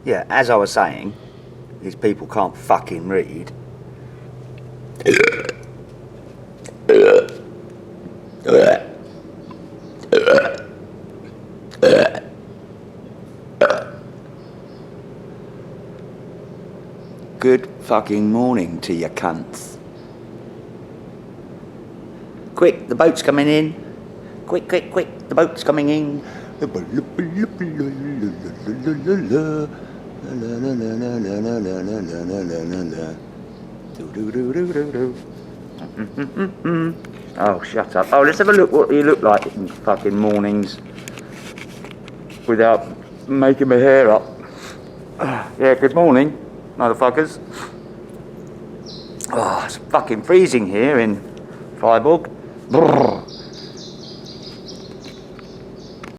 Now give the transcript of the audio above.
Yeah, as I was saying, these people can't fucking read. Good fucking morning to you cunts. Quick, the boat's coming in. Quick, quick, quick, the boat's coming in. Oh, shut up. Oh, let's have a look what you look like in fucking mornings without making my hair up. Yeah, good morning, motherfuckers. Oh, it's fucking freezing here in Freiburg. Brrr.